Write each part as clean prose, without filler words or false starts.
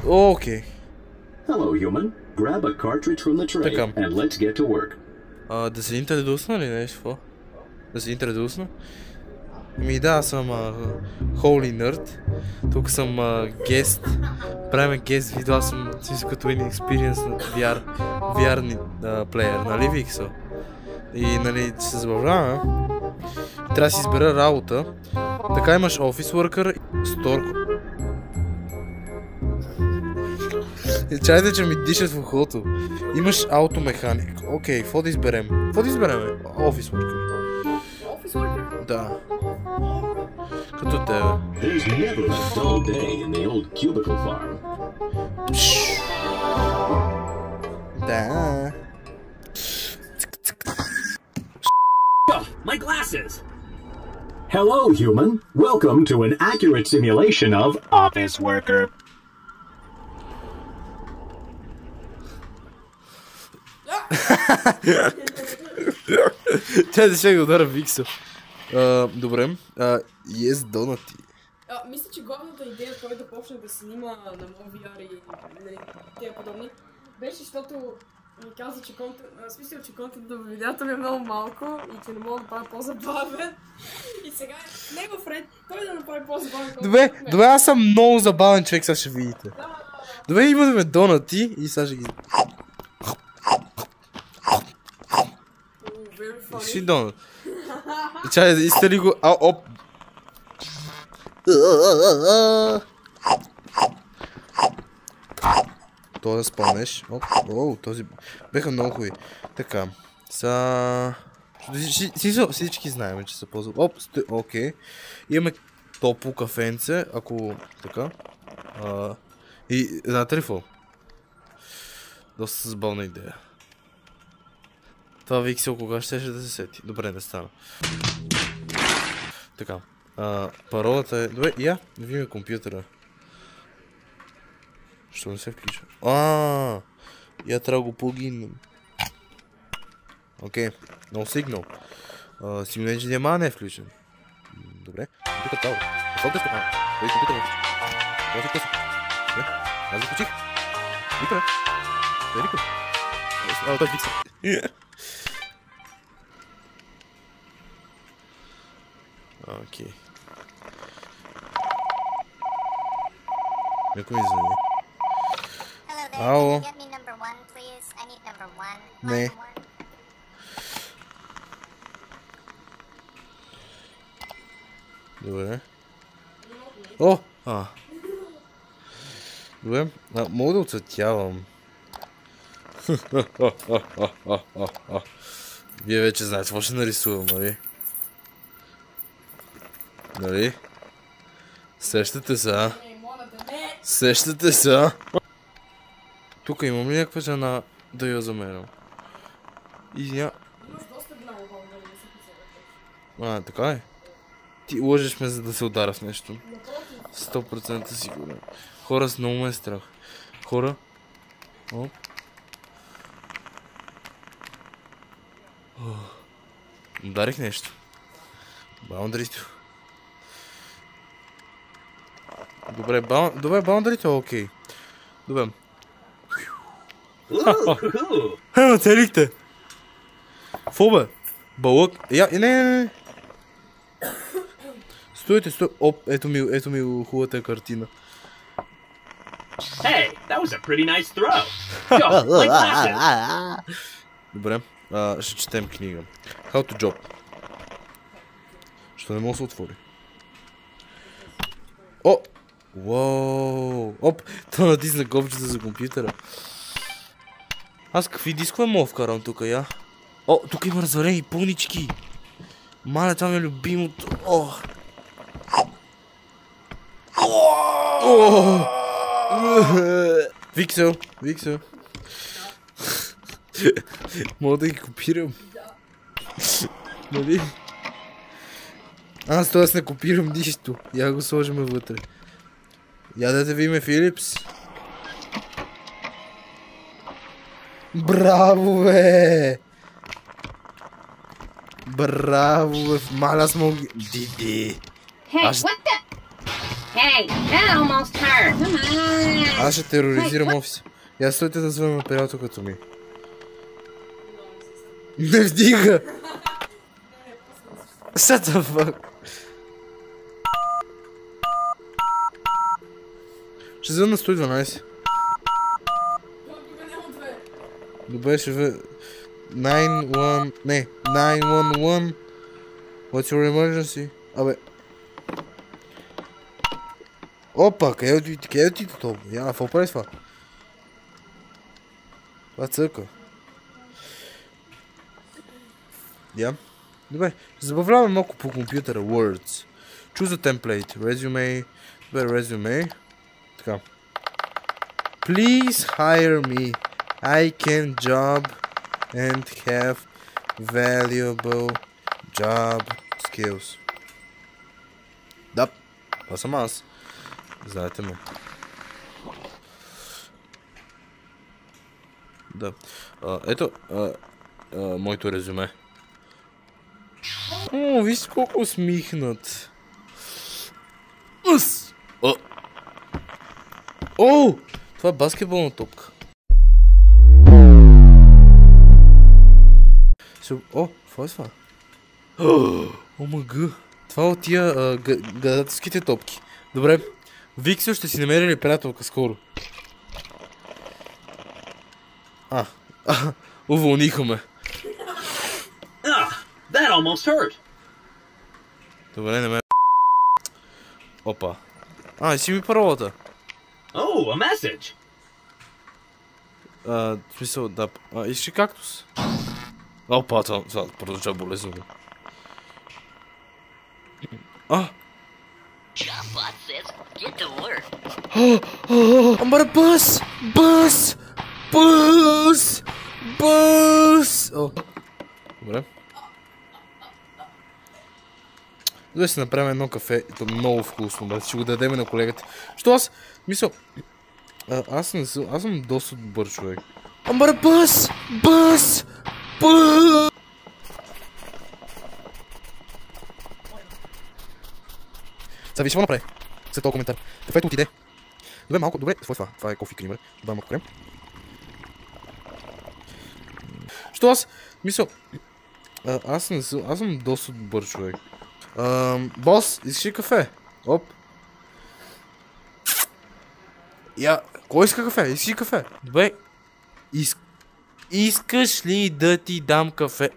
Окей. Hello, human. Grab a cartridge from the tray and let's get to work. Да се интродусна ли нещо? Какво? Да се интродусна? Да, аз съм Holy Nerd. Тук съм гест. Правим гест видео, аз съм като inexperienced на VR плеер, нали Виксо? И нали се забавляваме. Трябва да си избера работа. Така имаш Office Worker, Store. Чайте, че ми дишат в ухото. Имаш автомеханик. Окей, какво да изберем? Какво да изберем? Office Worker. Office Worker? Да. Като тебе. There's never a dull day in the old cubicle farm. Да. My glasses! Hello, human. Welcome to an accurate simulation of Office Worker. Тя да ще го удара Виксо. Добре. Yes, донати. Мисля, че главната идея той да почне да снима на моят VR и тези подобни беше, защото ми каза, че контент на видеята ми е много малко и че не мога да правя по-забавен. И сега е негов ред той да направи по-забавен контент. Добре, аз съм много забавен човек, сега ще видите. Добре, имаме донати и сега ще ги... Си донат. Чай, изтели го... Оп! Това да спомнеш. Този... Беха много хубави. Така. Всички знаем, че се ползва. Окей. Имаме топло кафенце, ако... Така. И знаете ли какво? Доста забавна идея. Това Виксел кога щеше да се сети. Добре, не стана. Така. Паролата е... Добре, видим компютъра. Що не се включва? Я трябва да го погинем. Окей. No signal. Simulation DMA не е включен. Добре. Компютър тало. Фокус така. Той компютър. Това се къса. Аз заключих. Виктора. Той е Виктор. Той е Виксел. Окей. Някой ми звъни. Ало. Не. Добре. Добре. Мога да оцветявам. Вие вече знаете, какво ще нарисувам, нали? Нали? Сещате се, Сещате се, Тук имам ли някаква жена да я замерям? Така е? Ти лъжеш ме, за да се удара в нещо. 100% сигурен. Хора, с много ме е страх. Хора. Ударих нещо. Баундрито. Добре, баундрито е окей. Добре. Нацелихте! Фу бе? Балък? Не. Стойте. Ето ми хубавата картина. Hey, that was a pretty nice throw. Yo, my glasses. Добре, ще четем книга. How to job. Що не мога да се отвори? Уоу! Това натисна копчета за компютъра. Аз какви дискове мога вкарам тук, я? Тук има развалени пълнички. Маля, това ми е любимото. Виксел. Мога да ги копирам. Нали? Аз не копирам нищо. Я го сложим вътре. Я да те видим Филипс. Браво, бе! Браво, бе! Маля, аз мога... Диди! Hey, that almost hurt. Come on. Аз ще тероризирам офиса. И аз стойте да звънна на приятелката ми. Не вдига! Shut the fuck? Ще звънна на 112. Добре, ще в... 911... What's your emergency? Абе... Опа, къде отиде толкова? Я, какво прави това? Това цъка. Я? Добре, ще забавляваме малко по компютъра. Words. Choose a template. Resume. Добре, resume. Така. Please hire me. I can job and have valuable job skills. Да, това съм аз. Знаете ме. Да. Ето, моето резюме. О, вижте колко усмихнат. О! Това е баскетболна топка. О, какво е това? ОМГ. Това от тия гадателските топки. Добре. Виксио ще си намери ли приятелка скоро? Уволниха ме. That almost hurt. Добре, не ме... Опа. И си ми паролата. Oh, a message. В смисъл, да. Искаш кактус? Опа, това продължава болезнено. Jobot says, get to work. I'm about a bus! Bus! Bus! Bus! Добре. Добре, си направим едно кафе и то много вкусно, брат. Ще го дадем на колегата. Що аз? Мисля... Аз съм доста добър човек. I'm about a bus! Bus! Bus! Сега виж, какво направи? След този коментар. Кафето отиде. Добре, малко, добре. Какво е това? Това е кофи кример. Добавям малко крем. Що аз? Мисля... Аз съм доста добър човек. Бос, искаш ли кафе? Оп. Кой иска кафе? Искаш ли кафе? Добре. Искаш ли да ти дам кафе?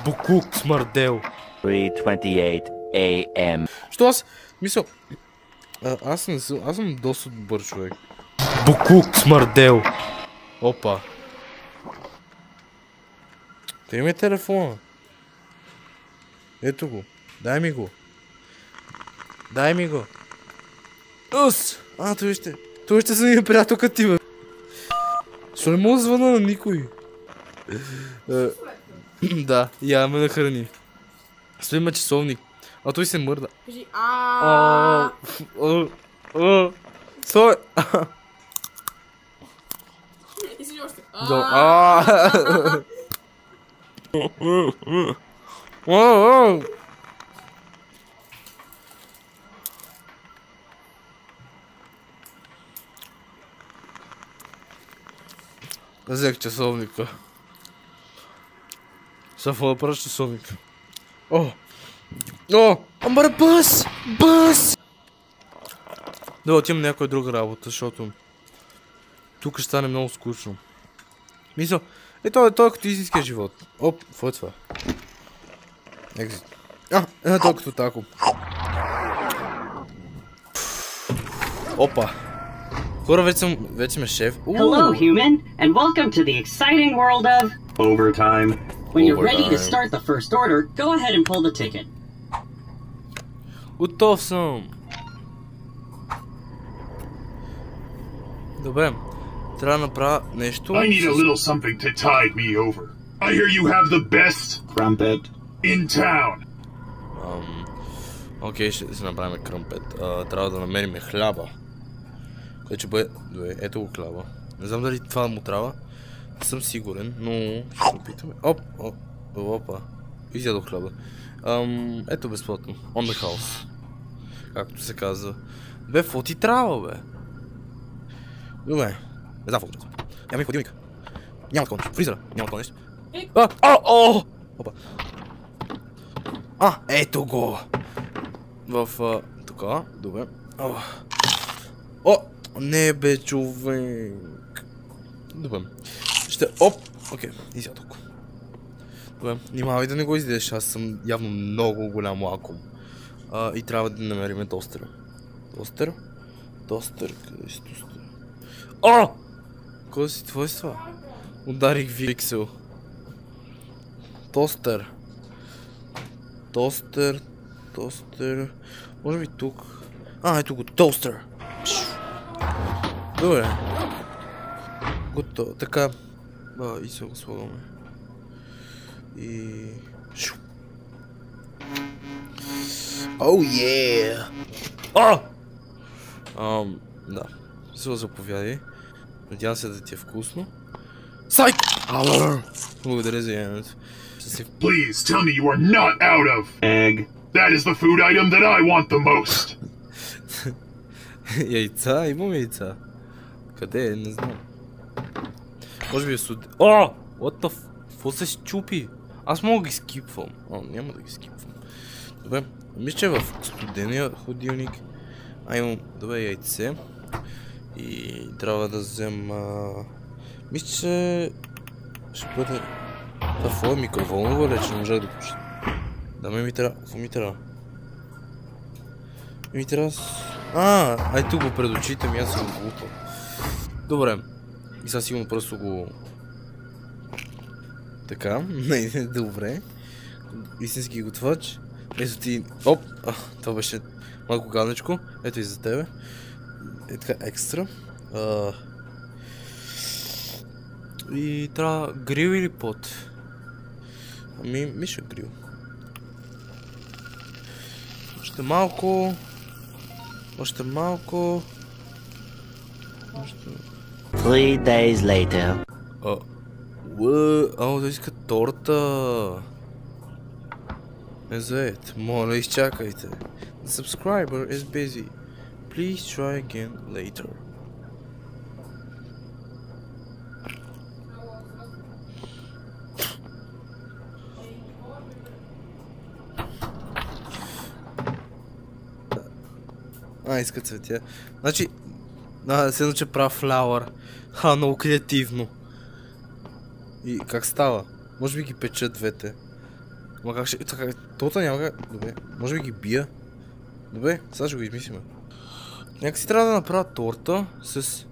Букук, смърдел. 3:28 a.m. Що аз? Мисля... Аз съм доста добър човек. Букук, смърдел. Опа. Къде ми е телефона? Ето го. Дай ми го. Дай ми го. Той ще са ми приятелка ти, бе. Що не мога да звъна на никой? Да, я ме нахрани. Стои има часовник. Той се мърда. Кажи Стой! И си още. Взех часовника. Сега да правя часовника. Амбара, бъс! Бъс! Да отивам на някоя друга работа, защото тук ще стане много скучно. Мисля, той е като истинския живот. Какво е това? Екзит. Той като тако. Опа. Хора, вече сме шеф. Hello, human, and welcome to the exciting world of Overtime. When you're ready to start the first order, go ahead and pull the ticket. Готов съм. Добре. Трябва да направя нещо. I need a little something to tide me over. I hear you have the best Crumpet. in town. Окей, ще си направим кръмпет. Трябва да намерим хляба. Който ще бъде... Добре, ето го хляба. Не знам дали това му трябва. Не съм сигурен, но ще се опитаме. Опа. Изядох хляба. Ето безплатно. On the house. както се казва. Бе, какво ти трябва, бе? Добре. Не знам какво трябва. Няма и ходилник. Няма такова нещо. Фризера. Няма такова нещо. Опа. Ето го. В така. Добре. Не бе, човек. Добре. Окей. И сега толкова. Добре. Внимавай да не го издеш. Аз съм явно много голям лаком. И трябва да намерим тостера. Тостер? Тостер? Къде си тостер? Кой си? Това е това? Ударих Виксел. Тостер. Тостер. Може би тук. Ето го, тостер. Добре. Готово. Така. И се го слагаме. И... Да. Се заповядай. Надявам се да ти е вкусно. Сайк! Благодаря за яденето. Please tell me you are not out of egg. That is the food item that I want the most. Яйца? Имам яйца. Къде е? Не знам. Може би е суд... What the f... Какво се щупи? Аз мога да ги скипвам. Няма да ги скипвам. Добре. Мисля, че е в студения ходилник. Имам... Добре, яйце. И трябва да взема... Мисля, че... Ще бъде... Това е микроволнова ли, че не можах да пуша. Да, ми трябва... Какво ми трябва? Ми трябва... Ай тук го пред очите ми, аз съм го глупал. Добре. И сега сигурно просто го... Така, добре. Истински готвач. Ето ти... Това беше малко гадничко. Ето и за тебе. Така, екстра. И трябва грил или пот? Миша грил. Още малко. Още малко. 3 days later. Да иска торта. Е заед. Моля, изчакайте. The subscriber is busy. Please try again later. Иска цветя. Значи, се науча прав флауър. Много креативно. И как става? Може би ги печа двете. Ама как ще... Тота няма как... Добре, може би ги бия. Добре, сега ще го измислиме. Някакси трябва да направя торта с...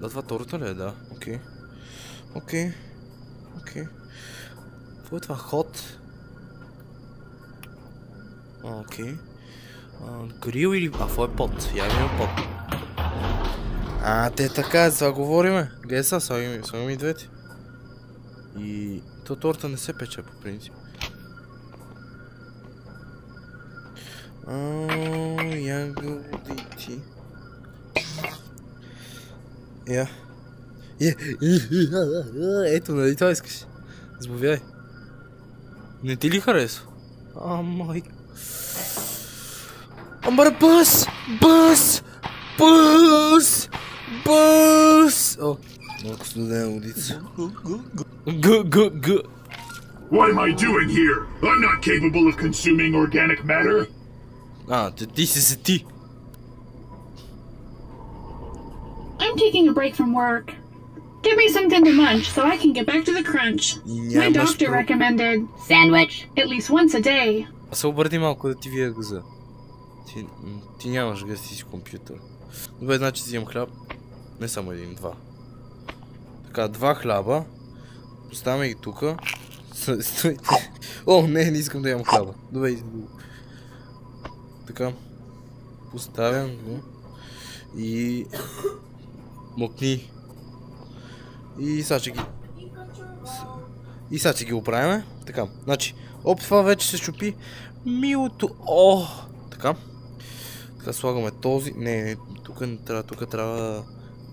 Да, това торта ли е? Да, окей. Окей. Какво е това? Хот? Окей. Грил или... какво е пот? Я имам пот. Те така, за това говориме. Гледай сега, слагаме и двете. И... То торта не се пече по принцип. Ягодите. Ето, нали това искаш? Заповядай. Не ти ли харесва? Май... Амбара, бъс! Малко студена водица. What am I doing here? I'm not capable of consuming organic matter. Ти си ти. I'm taking a break from work. Give me something to munch so I can get back to the crunch. My doctor recommended Sandwich. At least once a day. Се обърни малко да ти вия газа. Ти нямаш газ, ти си компютър. Добре, значи си имам хляб. Не само един, два. Така, два хляба. Поставяме ги тука. Стойте. Не искам да имам хляба. Добре, иди го. Така. Поставям го. И... мокни. И сега ще ги... сега ще ги оправяме. Така, значи... това вече се щупи. Милото... Така. Така слагаме този... Не, тук не трябва, тук трябва...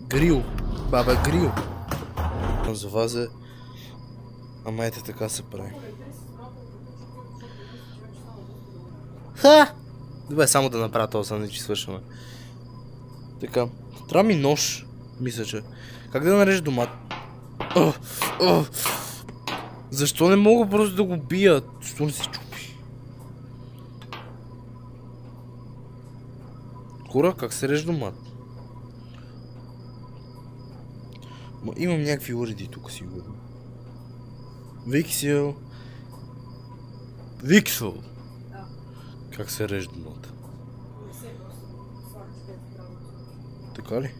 грил. Баба грил. За вас е... Ама така се прави. Добре, само да направя този сандвич и свършваме. Така, трябва ми нож, мисля, че. Как да нарежа домат? Защо не мога просто да го бия? Защо не се чупи? Хора, как се реже домат? Имам някакви уреди тук, сигурно. Виксел. Как се реже домата? Така ли?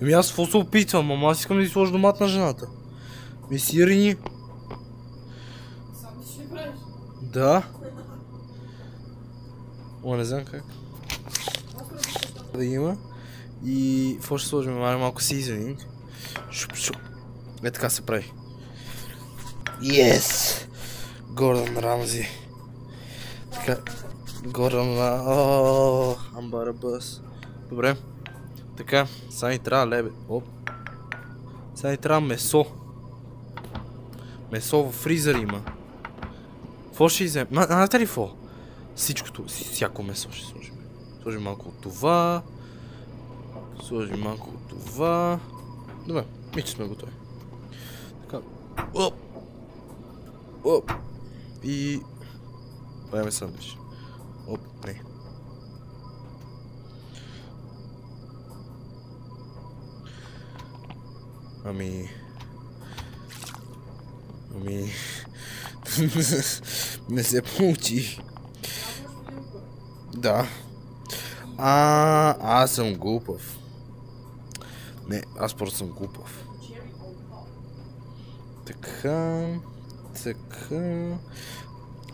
Еми аз какво се опитвам, ама аз искам да си сложа домат на жената. Ми сирени. Сам ти ще правиш? Да. О, не знам как. Да има. И какво ще сложим? Малко seasoning. Шуп. Е така се прави. Yes! Гордън Рамзи. Така. Гордън Рамзи. Амбара бъс. Добре. Така. Сега ни трябва лебе. Оп. Сега ни трябва месо. Месо в фризър има. Какво ще изем? Знаете ли какво? Всичкото, всяко месо ще сложим. Сложим малко от това. Сложим малко от това. Добре, мисля, че сме готови. Така. Оп! Оп! И... правим сандвич. Оп, не. Ами... не се получи. Да. Аз съм глупав. Не, аз просто съм глупав. Така.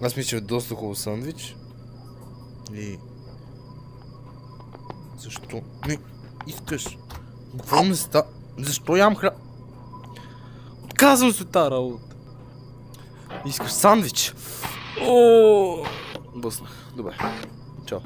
Аз мисля, че е доста хубав сандвич. И... защо? Не, искаш. Какво не ста? Защо ям храна? Отказвам се тази работа. Искаш сандвич? О, бъснах. Добре. Чао.